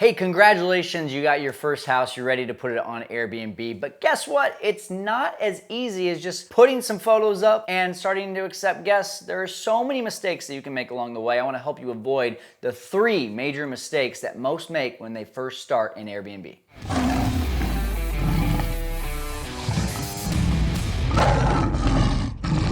Hey, congratulations, you got your first house, you're ready to put it on Airbnb, but guess what? It's not as easy as just putting some photos up and starting to accept guests. There are so many mistakes that you can make along the way. I wanna help you avoid the 3 major mistakes that most make when they first start in Airbnb.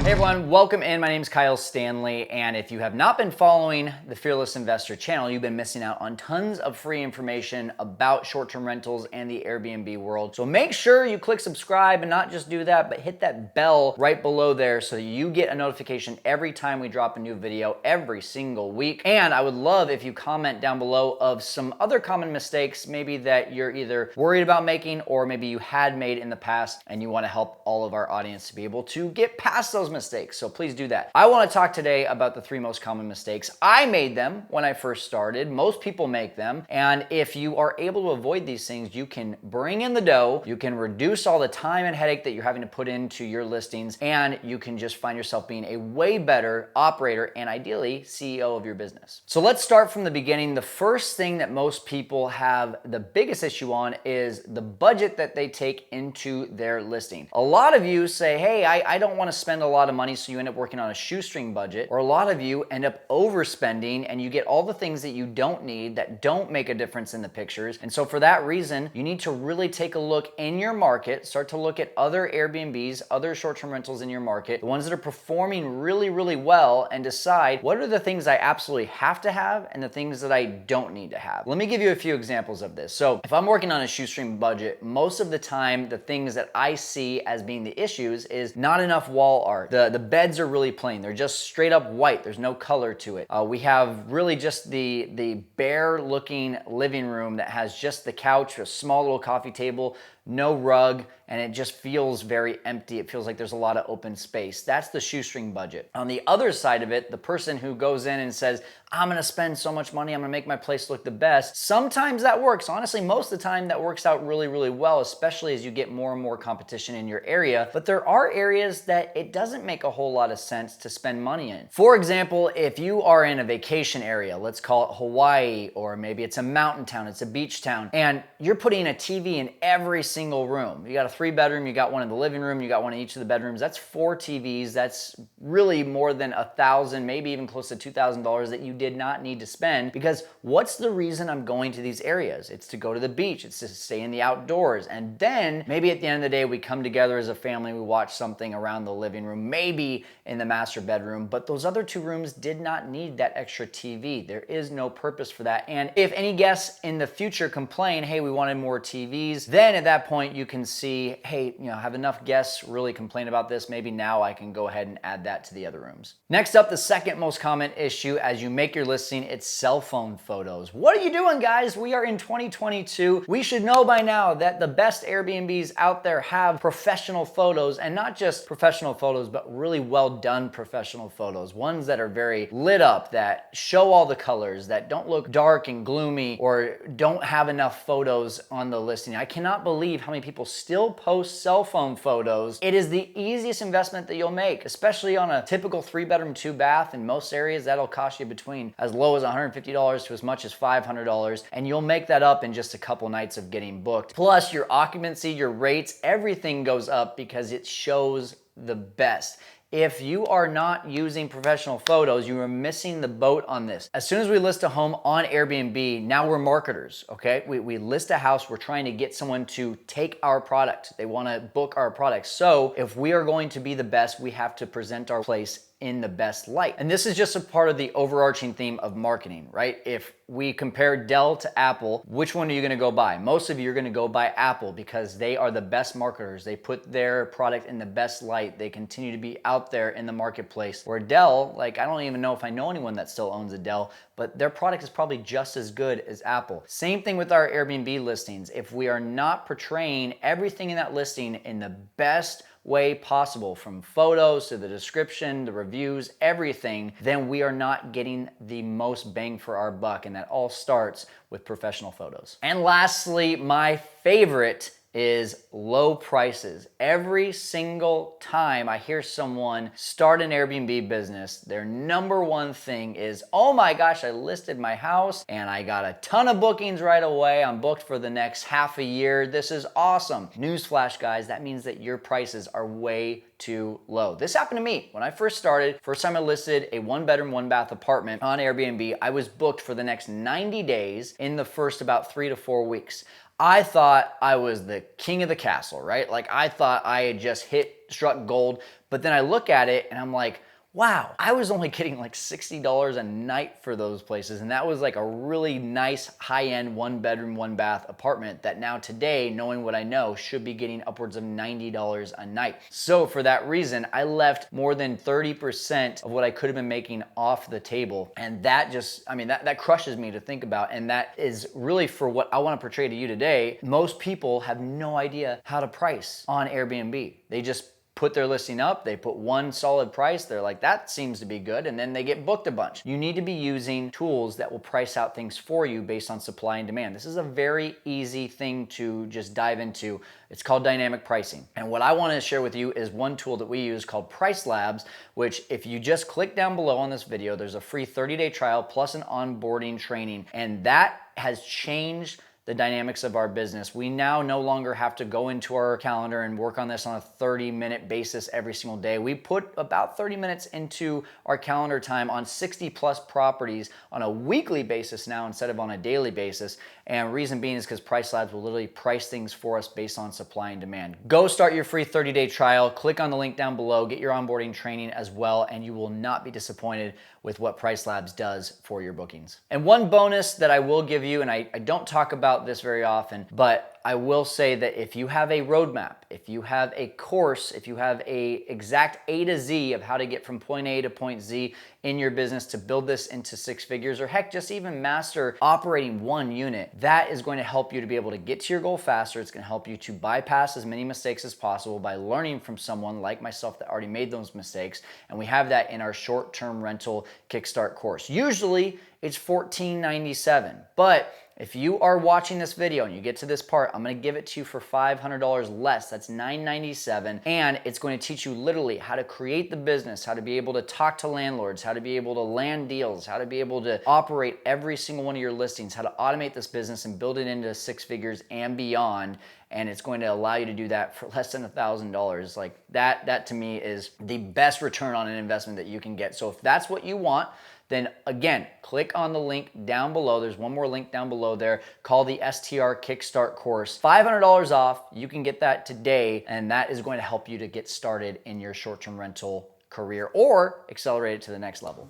Hey everyone, welcome in. My name is Kyle Stanley, and if you have not been following the Fearless Investor channel, you've been missing out on tons of free information about short-term rentals and the Airbnb world. So make sure you click subscribe, and not just do that, but hit that bell right below there so you get a notification every time we drop a new video every single week. And I would love if you comment down below of some other common mistakes maybe that you're either worried about making or maybe you had made in the past and you want to help all of our audience to be able to get past those mistakes. So please do that. I want to talk today about the 3 most common mistakes. I made them when I first started. Most people make them. And if you are able to avoid these things, you can bring in the dough, you can reduce all the time and headache that you're having to put into your listings, and you can just find yourself being a way better operator and ideally CEO of your business. So let's start from the beginning. The first thing that most people have the biggest issue on is the budget that they take into their listing. A lot of you say, hey, I don't want to spend a lot of money, so you end up working on a shoestring budget, or a lot of you end up overspending and you get all the things that you don't need that don't make a difference in the pictures. And so for that reason, you need to really take a look in your market, start to look at other Airbnbs, other short-term rentals in your market, the ones that are performing really, really well, and decide what are the things I absolutely have to have and the things that I don't need to have. Let me give you a few examples of this. So if I'm working on a shoestring budget, most of the time, the things that I see as being the issues is not enough wall art. The beds are really plain. They're just straight up white. There's no color to it. We have really just the bare looking living room that has just the couch, a small little coffee table, no rug, and it just feels very empty. It feels like there's a lot of open space. That's the shoestring budget. On the other side of it, the person who goes in and says, I'm gonna spend so much money, I'm gonna make my place look the best. Sometimes that works. Honestly, most of the time that works out really, really well, especially as you get more and more competition in your area. But there are areas that it doesn't make a whole lot of sense to spend money in. For example, if you are in a vacation area, let's call it Hawaii, or maybe it's a mountain town, it's a beach town, and you're putting a TV in every single room. You got a 3-bedroom, you got one in the living room, you got one in each of the bedrooms. That's 4 TVs. That's really more than $1,000, maybe even close to $2,000 that you did not need to spend, because what's the reason I'm going to these areas? It's to go to the beach. It's to stay in the outdoors. And then maybe at the end of the day, we come together as a family, we watch something around the living room, maybe in the master bedroom, but those other 2 rooms did not need that extra TV. There is no purpose for that. And if any guests in the future complain, hey, we wanted more TVs, then at that point you can see, hey, have enough guests really complain about this. Maybe now I can go ahead and add that to the other rooms. Next up, the second most common issue as you make your listing, it's cell phone photos. What are you doing, guys? We are in 2022. We should know by now that the best Airbnbs out there have professional photos, and not just professional photos, but really well done professional photos. Ones that are very lit up, that show all the colors, that don't look dark and gloomy, or don't have enough photos on the listing. I cannot believe how many people still post cell phone photos. It is the easiest investment that you'll make, especially on a typical 3-bedroom, 2-bath. In most areas, that'll cost you between as low as $150 to as much as $500, and you'll make that up in just a couple nights of getting booked. Plus, your occupancy, your rates, everything goes up because it shows the best. If you are not using professional photos, you are missing the boat on this. As soon as we list a home on Airbnb, now we're marketers, okay? We list a house, we're trying to get someone to take our product. They wanna book our product. So if we are going to be the best, we have to present our place in the best light. And this is just a part of the overarching theme of marketing, right? If we compare Dell to Apple, which one are you gonna go buy? Most of you are gonna go buy Apple because they are the best marketers. They put their product in the best light. They continue to be out there in the marketplace. Where Dell, I don't even know if I know anyone that still owns a Dell, but their product is probably just as good as Apple. Same thing with our Airbnb listings. If we are not portraying everything in that listing in the best way possible, from photos to the description, the reviews, everything, then we are not getting the most bang for our buck. And that all starts with professional photos. And lastly, my favorite is low prices. Every single time I hear someone start an Airbnb business, their number one thing is, oh my gosh, I listed my house and I got a ton of bookings right away. I'm booked for the next half a year. This is awesome. Newsflash, guys, that means that your prices are way too low. This happened to me when I first started. First time I listed a 1-bedroom, 1-bath apartment on Airbnb, I was booked for the next 90 days in the first about 3 to 4 weeks. I thought I was the king of the castle, right? Like I thought I had just struck gold, but then I look at it and I'm like, wow, I was only getting like $60 a night for those places. And that was like a really nice high-end 1-bedroom, 1-bath apartment that now today, knowing what I know, should be getting upwards of $90 a night. So for that reason, I left more than 30% of what I could have been making off the table. And that just, I mean, that crushes me to think about. And that is really for what I want to portray to you today. Most people have no idea how to price on Airbnb. They just put their listing up, they put one solid price, they're like, that seems to be good, and then they get booked a bunch. You need to be using tools that will price out things for you based on supply and demand. This is a very easy thing to just dive into. It's called dynamic pricing. And what I want to share with you is one tool that we use called PRICELABS, which if you just click down below on this video, there's a free 30-day trial plus an onboarding training, and that has changed the dynamics of our business. We now no longer have to go into our calendar and work on this on a 30-minute basis every single day. We put about 30 minutes into our calendar time on 60 plus properties on a weekly basis now instead of on a daily basis. And reason being is because PRICELABS will literally price things for us based on supply and demand. Go start your free 30-day trial, click on the link down below, get your onboarding training as well, and you will not be disappointed with what PRICELABS does for your bookings. And one bonus that I will give you, and I don't talk about this very often, but I will say that if you have a roadmap, if you have a course, if you have a exact A to Z of how to get from point A to point Z in your business to build this into 6 figures, or heck, just even master operating one unit, that is going to help you to be able to get to your goal faster. It's going to help you to bypass as many mistakes as possible by learning from someone like myself that already made those mistakes. And we have that in our short-term rental kickstart course. Usually it's $14.97, but if you are watching this video and you get to this part, I'm gonna give it to you for $500 less. That's $997. And it's going to teach you literally how to create the business, how to be able to talk to landlords, how to be able to land deals, how to be able to operate every single one of your listings, how to automate this business and build it into 6 figures and beyond. And it's going to allow you to do that for less than $1,000. Like that to me is the best return on an investment that you can get. So if that's what you want, then again, click on the link down below. There's one more link down below there called the STR Kickstart course. $500 off. You can get that today, and that is going to help you to get started in your short-term rental career or accelerate it to the next level.